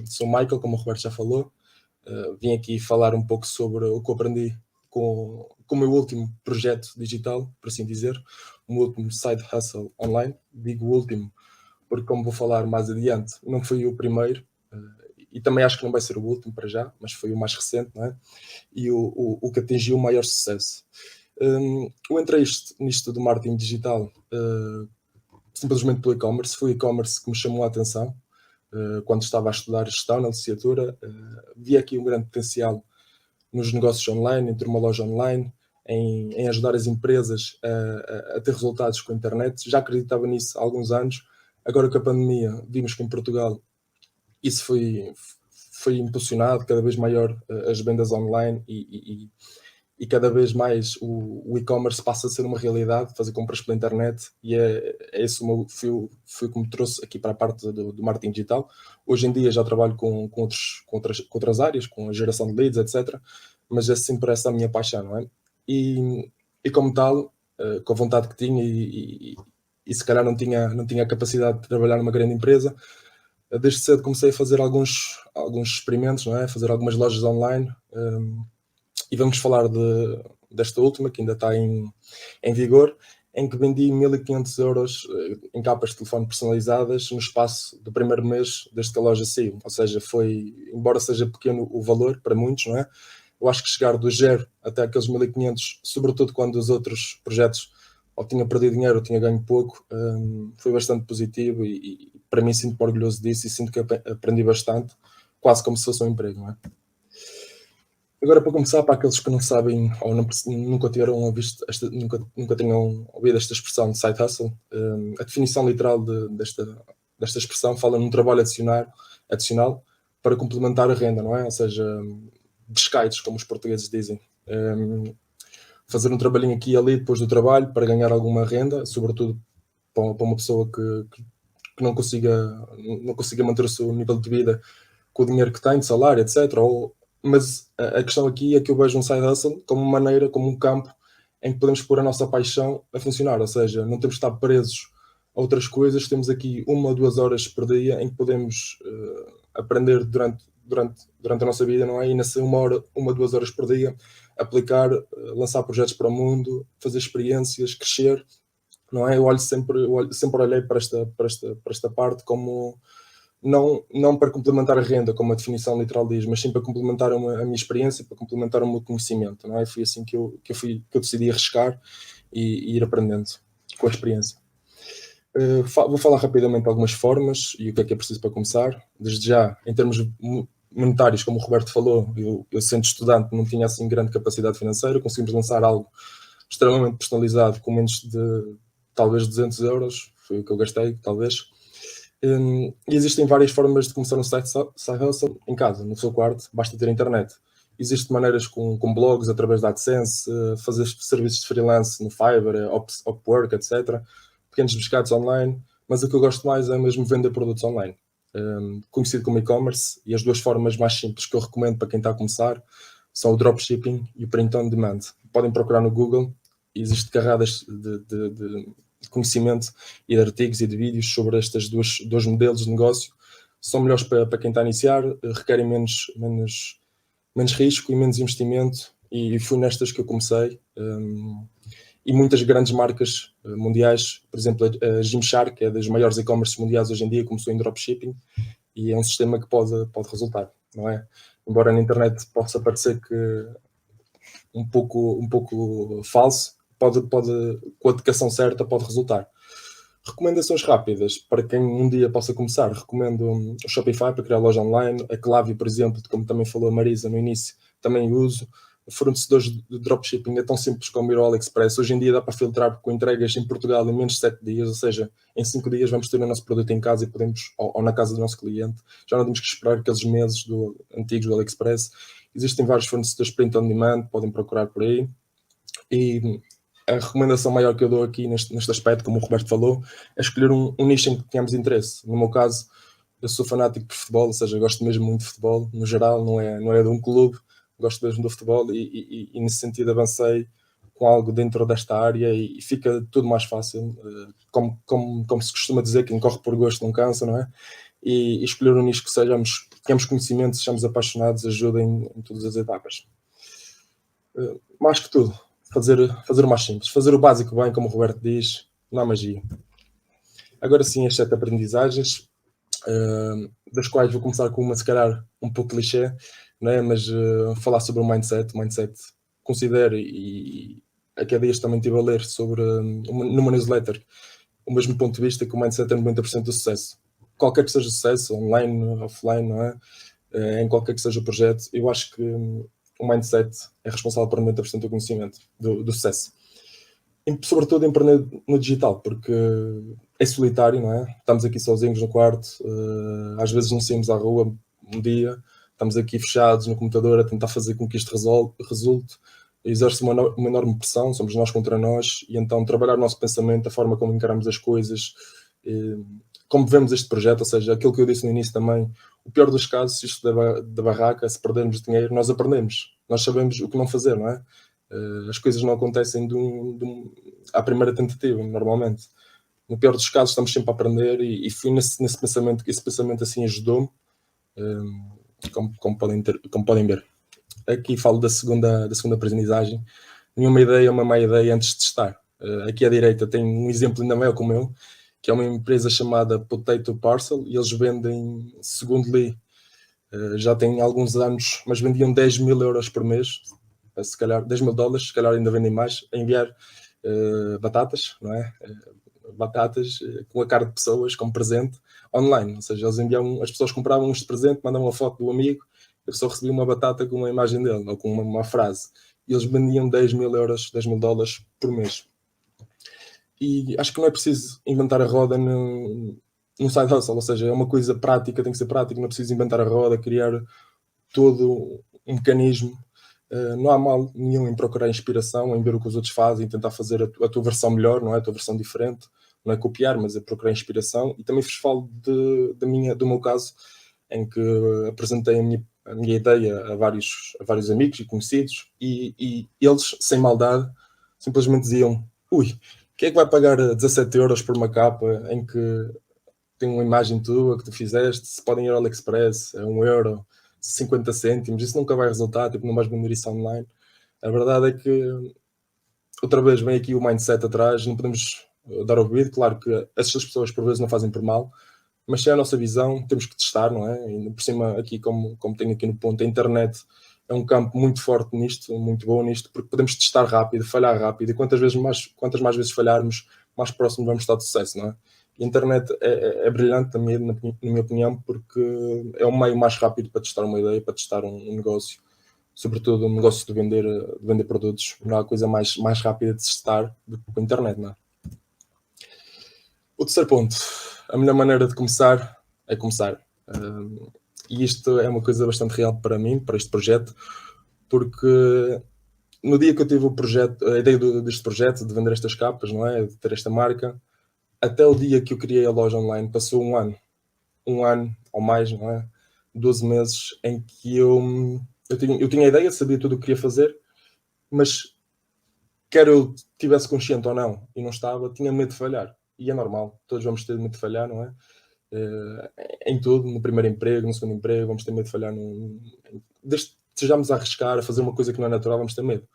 Sou Michael, como o Roberto já falou. Vim aqui falar um pouco sobre o que eu aprendi com o meu último projeto digital, por assim dizer, o meu último side hustle online. Digo último porque, como vou falar mais adiante, não foi o primeiro, e também acho que não vai ser o último para já, mas foi o mais recente, não é? E o que atingiu o maior sucesso. Eu entrei nisto do marketing digital simplesmente pelo e-commerce. Foi o e-commerce que me chamou a atenção quando estava a estudar gestão na licenciatura. Vi aqui um grande potencial nos negócios online, em ter uma loja online, em ajudar as empresas a ter resultados com a internet. Já acreditava nisso há alguns anos. Agora com a pandemia, vimos que em Portugal isso foi impulsionado, cada vez maior as vendas online e cada vez mais o e-commerce passa a ser uma realidade, fazer compras pela internet, e é esse foi o que me trouxe aqui para a parte do marketing digital. Hoje em dia já trabalho com outras áreas, com a geração de leads, etc., mas é sempre essa a minha paixão, não é? E como tal, com a vontade que tinha e se calhar não tinha a capacidade de trabalhar numa grande empresa, desde cedo comecei a fazer alguns experimentos, não é? Fazer algumas lojas online, e vamos falar desta última, que ainda está em vigor, em que vendi 1.500 euros em capas de telefone personalizadas no espaço do primeiro mês desde que a loja saiu. Ou seja, embora seja pequeno o valor para muitos, não é? Eu acho que chegar do zero até aqueles 1.500, sobretudo quando os outros projetos ou tinha perdido dinheiro ou tinha ganho pouco, foi bastante positivo e para mim sinto-me orgulhoso disso e sinto que aprendi bastante, quase como se fosse um emprego, não é? Agora, para começar, para aqueles que não sabem ou nunca tenham ouvido esta expressão de side hustle, a definição literal desta expressão fala num trabalho adicional para complementar a renda, não é? Ou seja, descaites, como os portugueses dizem. Fazer um trabalhinho aqui e ali depois do trabalho para ganhar alguma renda, sobretudo para uma pessoa que não consiga manter o seu nível de vida com o dinheiro que tem, de salário, etc. Mas a questão aqui é que eu vejo um side hustle como uma maneira, como um campo em que podemos pôr a nossa paixão a funcionar, ou seja, não temos de estar presos a outras coisas, temos aqui 1 ou 2 horas por dia em que podemos aprender durante a nossa vida, não é? E nessa 1 ou 2 horas por dia aplicar, lançar projetos para o mundo, fazer experiências, crescer, não é? Eu sempre olhei para esta parte como não para complementar a renda, como a definição literal diz, mas sim para complementar a minha experiência, para complementar o meu conhecimento, não é? Foi assim que eu decidi arriscar e ir aprendendo com a experiência. Vou falar rapidamente algumas formas e o que é preciso para começar. Desde já, em termos monetários, como o Roberto falou, eu sendo estudante não tinha assim grande capacidade financeira, conseguimos lançar algo extremamente personalizado com menos de talvez 200 euros, foi o que eu gastei, talvez. E existem várias formas de começar um side hustle em casa, no seu quarto, basta ter internet. Existem maneiras com blogs, através da AdSense, fazer serviços de freelance no Fiverr, Upwork, etc. Pequenos pescados online, mas o que eu gosto mais é mesmo vender produtos online. Conhecido como e-commerce, e as duas formas mais simples que eu recomendo para quem está a começar são o dropshipping e o print on demand. Podem procurar no Google, existem carradas de conhecimento e de artigos e de vídeos sobre estes dois modelos de negócio. São melhores para quem está a iniciar, requerem menos risco e menos investimento, e foi nestas que eu comecei. E muitas grandes marcas mundiais, por exemplo, a Gymshark, que é das maiores e-commerce mundiais hoje em dia, começou em dropshipping, e é um sistema que pode resultar, não é? Embora na internet possa parecer que um pouco falso, pode, com a dedicação certa, pode resultar. Recomendações rápidas para quem um dia possa começar. Recomendo o Shopify para criar loja online, a Klaviyo, por exemplo, como também falou a Marisa no início, também uso. Fornecedores de dropshipping é tão simples como ir ao AliExpress. Hoje em dia dá para filtrar com entregas em Portugal em menos de 7 dias, ou seja, em 5 dias vamos ter o nosso produto em casa e podemos, ou na casa do nosso cliente. Já não temos que esperar aqueles meses antigos do AliExpress. Existem vários fornecedores print on demand, podem procurar por aí. E a recomendação maior que eu dou aqui neste aspecto, como o Roberto falou, é escolher um nicho em que tenhamos interesse. No meu caso, eu sou fanático por futebol, ou seja, gosto mesmo muito de futebol, no geral, não é de um clube, gosto mesmo do futebol e nesse sentido avancei com algo dentro desta área e fica tudo mais fácil. Como se costuma dizer, quem corre por gosto não cansa, não é? e escolher um nicho que tenhamos conhecimento, sejamos apaixonados, ajudem em todas as etapas. Mais que tudo, fazer o mais simples, fazer o básico bem, como o Roberto diz, não há magia. Agora sim, as 7 aprendizagens, das quais vou começar com uma, se calhar, um pouco clichê, não é? Mas falar sobre o mindset. O mindset, considero, e aqui há dias também estive a ler sobre, numa newsletter, o mesmo ponto de vista, que o mindset é 90% do sucesso. Qualquer que seja o sucesso, online, offline, não é? Em qualquer que seja o projeto, eu acho que o mindset é responsável por 90% do conhecimento, do sucesso. Sobretudo empreender no digital, porque é solitário, não é? Estamos aqui sozinhos no quarto, às vezes não saímos à rua um dia, estamos aqui fechados no computador a tentar fazer com que isto resulte, exerce uma enorme pressão, somos nós contra nós, e então trabalhar o nosso pensamento, a forma como encaramos as coisas, como vemos este projeto, ou seja, aquilo que eu disse no início também, o pior dos casos, isto da barraca, se perdermos dinheiro, nós aprendemos, nós sabemos o que não fazer, não é? As coisas não acontecem à primeira tentativa, normalmente. No pior dos casos, estamos sempre a aprender, e fui nesse pensamento, esse pensamento assim ajudou-me, como podem ver. Aqui falo da segunda aprendizagem. Nenhuma ideia é uma má ideia antes de testar. Aqui à direita tem um exemplo ainda maior como eu, que é uma empresa chamada Potato Parcel, e eles vendem, segundo li, já tem alguns anos, mas vendiam 10 mil euros por mês, se calhar 10 mil dólares, se calhar ainda vendem mais, a enviar batatas, não é? Batatas com a cara de pessoas como presente online, ou seja, eles enviavam, as pessoas compravam este presente, mandavam uma foto do amigo, a pessoa recebia uma batata com uma imagem dele ou com uma frase, e eles vendiam 10 mil euros, 10 mil dólares por mês. E acho que não é preciso inventar a roda num side hustle, ou seja, é uma coisa prática, tem que ser prática, não é preciso inventar a roda, criar todo um mecanismo. Não há mal nenhum em procurar inspiração, em ver o que os outros fazem, tentar fazer a tua versão melhor, não é? A tua versão diferente, não é copiar, mas é procurar inspiração. E também vos falo do meu caso, em que apresentei a minha ideia a vários amigos e conhecidos, e eles, sem maldade, simplesmente diziam: ui, quem é que vai pagar 17 euros por uma capa em que tem uma imagem tua que tu fizeste? Se podem ir ao AliExpress, é 1 euro, 50 cêntimos, isso nunca vai resultar, tipo, não vais vender isso online. A verdade é que, outra vez, vem aqui o mindset atrás, não podemos dar ouvido. Claro que essas pessoas por vezes não fazem por mal, mas se é a nossa visão, temos que testar, não é? E por cima, aqui, como tenho aqui no ponto, a internet é um campo muito forte nisto, muito bom nisto, porque podemos testar rápido, falhar rápido, e quantas mais vezes falharmos, mais próximo vamos estar de sucesso, não é? A internet é brilhante também, na minha opinião, porque é o meio mais rápido para testar uma ideia, para testar um negócio, sobretudo um negócio de vender produtos. Não há coisa mais rápida de testar do que a internet, não é? O terceiro ponto, a melhor maneira de começar é começar. E isto é uma coisa bastante real para mim, para este projeto, porque no dia que eu tive a ideia deste projeto, de vender estas capas, não é? De ter esta marca, até o dia que eu criei a loja online, passou um ano ou mais, não é? 12 meses, em que eu tinha a ideia, sabia tudo o que queria fazer, mas quer eu estivesse consciente ou não, e não estava, tinha medo de falhar. E é normal, todos vamos ter medo de falhar, não é? Em tudo, no primeiro emprego, no segundo emprego, vamos ter medo de falhar. Desde que estejamos a arriscar, a fazer uma coisa que não é natural, vamos ter medo.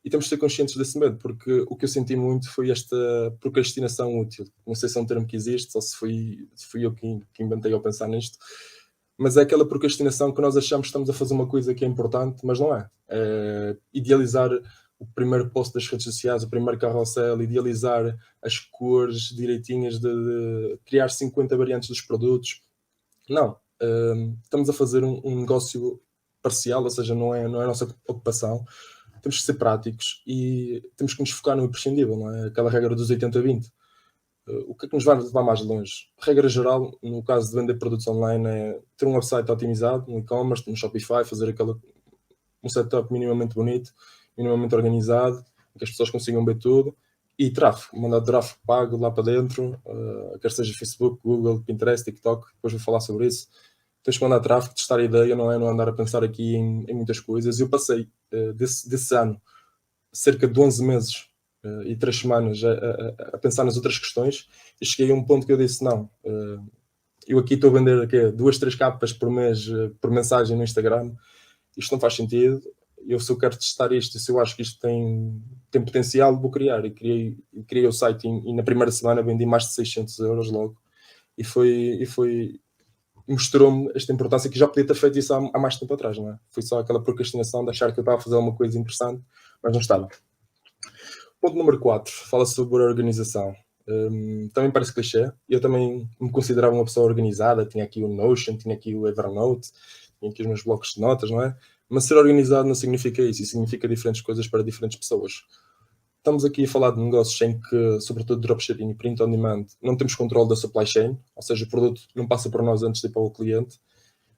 E temos de ser conscientes desse medo, porque o que eu senti muito foi esta procrastinação útil. Não sei se é um termo que existe, ou se fui eu que inventei ao pensar nisto, mas é aquela procrastinação que nós achamos que estamos a fazer uma coisa que é importante, mas não é. Idealizar o primeiro post das redes sociais, o primeiro carrossel, idealizar as cores direitinhas, de criar 50 variantes dos produtos. Não. Estamos a fazer um negócio parcial, ou seja, não é a nossa ocupação. Temos que ser práticos e temos que nos focar no imprescindível, não é? Aquela regra dos 80-20. O que é que nos vai levar mais longe? Regra geral, no caso de vender produtos online, é ter um website otimizado, um e-commerce, um Shopify, fazer um setup minimamente bonito, minimamente organizado, que as pessoas consigam ver tudo, e tráfego, mandar tráfego pago lá para dentro, quer seja Facebook, Google, Pinterest, TikTok, depois vou falar sobre isso. Tens que mandar tráfego, testar a ideia, não é? Não andar a pensar aqui em muitas coisas. Eu passei desse ano cerca de 11 meses e 3 semanas a pensar nas outras questões, e cheguei a um ponto que eu disse: não, Eu aqui estou a vender aqui, 2, 3 capas por mês por mensagem no Instagram. Isto não faz sentido. Eu, se eu quero testar isto, se eu acho que isto tem potencial, vou criar. E criei o site e na primeira semana vendi mais de 600 euros logo. E mostrou-me esta importância que já podia ter feito isso há mais tempo atrás, não é? Foi só aquela procrastinação de achar que eu estava a fazer alguma coisa interessante, mas não estava. Ponto número 4, fala sobre a organização. Também parece clichê. Eu também me considerava uma pessoa organizada, tinha aqui o Notion, tinha aqui o Evernote, tinha aqui os meus blocos de notas, não é? Mas ser organizado não significa isso, e significa diferentes coisas para diferentes pessoas. Estamos aqui a falar de negócios em que, sobretudo dropshipping e print on demand, não temos controle da supply chain, ou seja, o produto não passa por nós antes de ir para o cliente,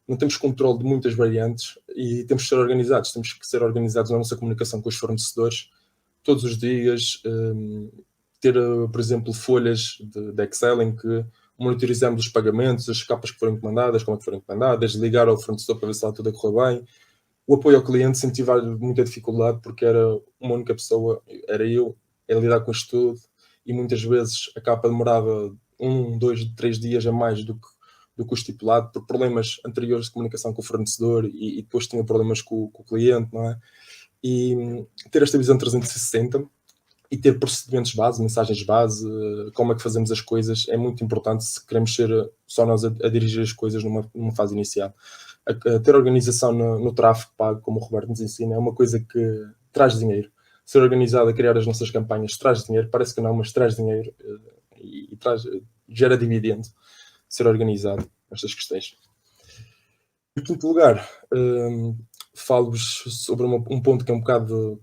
não temos controle de muitas variantes e temos que ser organizados. Temos que ser organizados na nossa comunicação com os fornecedores, todos os dias, ter, por exemplo, folhas de Excel em que monitorizamos os pagamentos, as capas que foram encomendadas, como é que foram encomendadas, ligar ao fornecedor para ver se está tudo a correr bem. O apoio ao cliente sempre tive muita dificuldade porque era uma única pessoa, era eu, a lidar com isto tudo, e muitas vezes a capa demorava 1, 2, 3 dias a mais do que o estipulado, por problemas anteriores de comunicação com o fornecedor e depois tinha problemas com o cliente, não é? E ter esta visão 360 e ter procedimentos base, mensagens base, como é que fazemos as coisas, é muito importante se queremos ser só nós a dirigir as coisas numa fase inicial. Ter organização no tráfego pago, como o Roberto nos ensina, é uma coisa que traz dinheiro. Ser organizado a criar as nossas campanhas traz dinheiro, parece que não, mas traz dinheiro e gera dividendo. Ser organizado nestas questões. Em quinto lugar, falo-vos sobre um ponto que é um bocado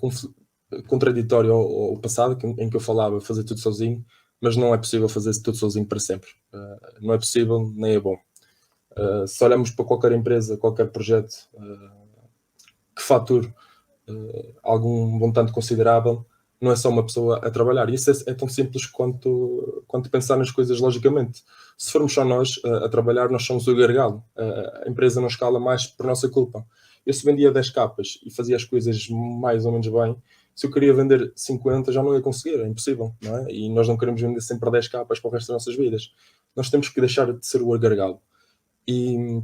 contraditório ao passado, em que eu falava fazer tudo sozinho, mas não é possível fazer tudo sozinho para sempre. Não é possível, nem é bom. Se olhamos para qualquer empresa, qualquer projeto que fature algum montante considerável, não é só uma pessoa a trabalhar. Isso é tão simples quanto pensar nas coisas logicamente. Se formos só nós a trabalhar, nós somos o gargalo. A empresa não escala mais por nossa culpa. Eu se vendia 10 capas e fazia as coisas mais ou menos bem, se eu queria vender 50 já não ia conseguir, é impossível, não é? E nós não queremos vender sempre 10 capas para o resto das nossas vidas. Nós temos que deixar de ser o gargalo. E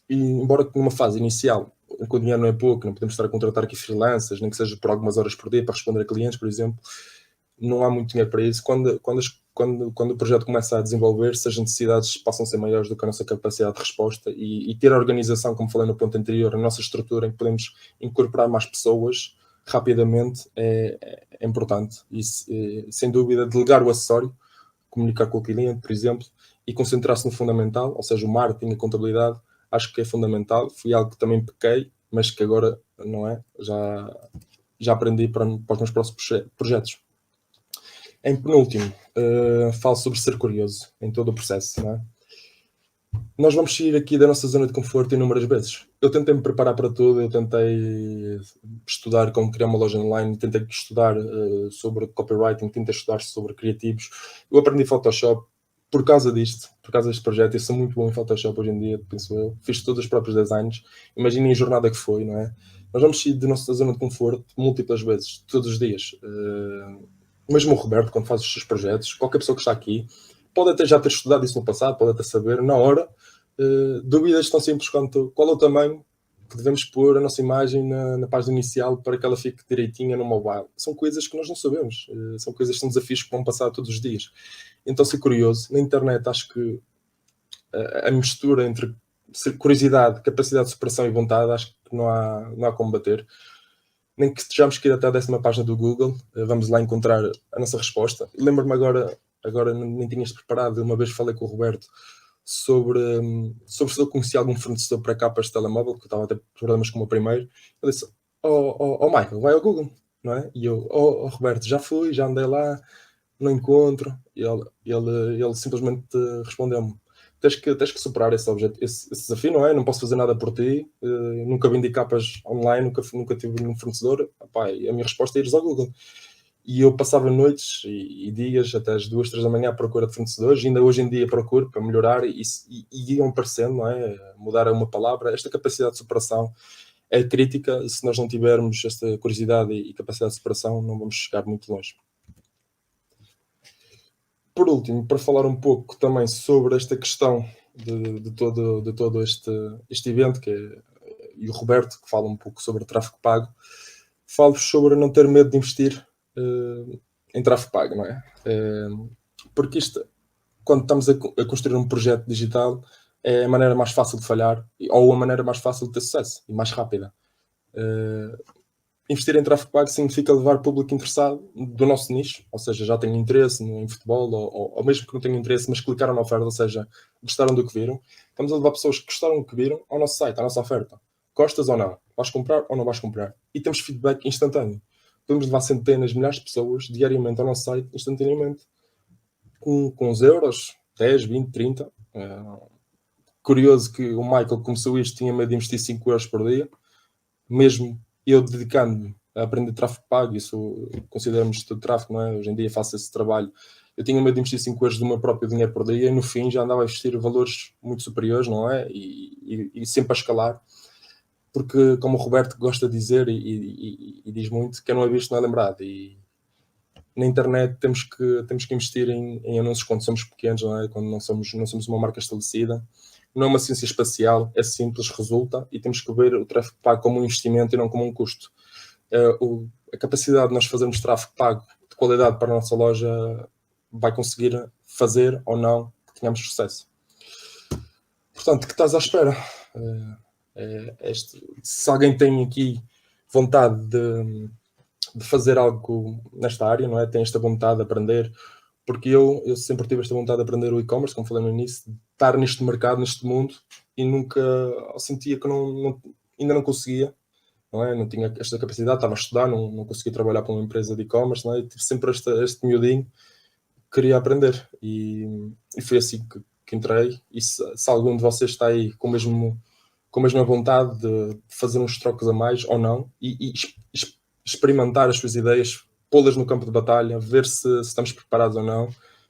embora numa fase inicial, com o dinheiro não é pouco, não podemos estar a contratar aqui freelancers, nem que seja por algumas horas por dia para responder a clientes, por exemplo, não há muito dinheiro para isso. Quando o projeto começa a desenvolver-se, as necessidades passam a ser maiores do que a nossa capacidade de resposta e ter a organização, como falei no ponto anterior, a nossa estrutura em que podemos incorporar mais pessoas rapidamente é importante. E, sem dúvida, delegar o acessório, comunicar com o cliente, por exemplo, e concentrar-se no fundamental, ou seja, o marketing, a contabilidade, acho que é fundamental. Foi algo que também pequei, mas que agora, não é? Já aprendi para os meus próximos projetos. Em penúltimo, falo sobre ser curioso em todo o processo, não é? Nós vamos sair aqui da nossa zona de conforto inúmeras vezes. Eu tentei me preparar para tudo, eu tentei estudar como criar uma loja online, tentei estudar sobre copywriting, tentei estudar sobre criativos. Eu aprendi Photoshop por causa disto, por causa deste projeto. Eu sou muito bom em Photoshop hoje em dia, penso eu. Fiz todos os próprios designs. Imaginem a jornada que foi, não é? Nós vamos sair da nossa zona de conforto múltiplas vezes, todos os dias. Mesmo o Roberto, quando faz os seus projetos, qualquer pessoa que está aqui, pode até já ter estudado isso no passado, pode até saber, na hora, dúvidas tão simples quanto qual é o tamanho que devemos pôr a nossa imagem na página inicial para que ela fique direitinha no mobile. São coisas que nós não sabemos, são coisas que são desafios que vão passar todos os dias. Então, ser curioso, na internet acho que a mistura entre curiosidade, capacidade de superação e vontade, acho que não há como bater. Nem que estejamos que ir até a 10ª página do Google, vamos lá encontrar a nossa resposta. Lembro-me agora nem tinha isto preparado, uma vez falei com o Roberto sobre se eu conhecia algum fornecedor para capas de telemóvel, que eu estava a ter problemas com o meu primeiro. Ele disse, Michael, vai ao Google, não é? E eu, Roberto, já fui, já andei lá, não encontro. E ele simplesmente respondeu-me, tens que superar esse desafio, não é? Não posso fazer nada por ti, nunca vendi capas online, nunca tive um fornecedor. Epá, e a minha resposta é ires ao Google. E eu passava noites e dias até as 2, 3 da manhã à procura de fornecedores, ainda hoje em dia procuro para melhorar e iam aparecendo, não é? Mudar uma palavra. Esta capacidade de superação é crítica. Se nós não tivermos esta curiosidade e capacidade de superação, não vamos chegar muito longe. Por último, para falar um pouco também sobre esta questão de todo este evento, e o Roberto, que fala um pouco sobre o tráfego pago, falo sobre não ter medo de investir em tráfego pago, não é? Porque isto, quando estamos a construir um projeto digital, é a maneira mais fácil de falhar, ou a maneira mais fácil de ter sucesso e mais rápida. Investir em tráfego pago significa levar público interessado do nosso nicho, ou seja, já tem interesse em futebol, ou mesmo que não tenham interesse, mas clicaram na oferta, ou seja, gostaram do que viram. Estamos a levar pessoas que gostaram do que viram ao nosso site, à nossa oferta. Gostas ou não? Vais comprar ou não vais comprar? E temos feedback instantâneo. Podemos levar centenas, milhares de pessoas diariamente ao nosso site, instantaneamente, com uns euros, 10, 20, 30. Curioso que o Michael começou isto, tinha medo de investir 5 euros por dia, mesmo eu dedicando-me a aprender tráfego pago, isso consideramos tudo tráfego, não é? Hoje em dia faço esse trabalho. Eu tinha medo de investir 5 euros do meu próprio dinheiro por dia e no fim já andava a investir valores muito superiores, não é? E sempre a escalar, porque como o Roberto gosta de dizer e diz muito, quem não é visto não é lembrado. E na internet temos que investir em anúncios quando somos pequenos, não é? Quando não somos uma marca estabelecida. Não é uma ciência espacial, é simples, resulta, e temos que ver o tráfego pago como um investimento e não como um custo. A capacidade de nós fazermos tráfego pago de qualidade para a nossa loja vai conseguir fazer ou não que tenhamos sucesso. Portanto, que estás à espera? Se alguém tem aqui vontade de fazer algo nesta área, não é? Tem esta vontade de aprender, porque eu sempre tive esta vontade de aprender o e-commerce, como falei no início, de estar neste mercado, neste mundo, e nunca sentia que ainda não conseguia, não é? Não tinha esta capacidade, estava a estudar, não conseguia trabalhar para uma empresa de e-commerce, não é? E tive sempre este miudinho que queria aprender, e foi assim que entrei. E se algum de vocês está aí com a mesma vontade de fazer uns trocos a mais ou não, e experimentar as suas ideias, pô-las no campo de batalha, ver se estamos preparados ou não,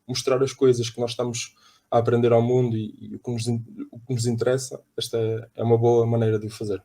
mostrar as coisas que nós estamos a aprender ao mundo e o que nos interessa, esta é uma boa maneira de o fazer.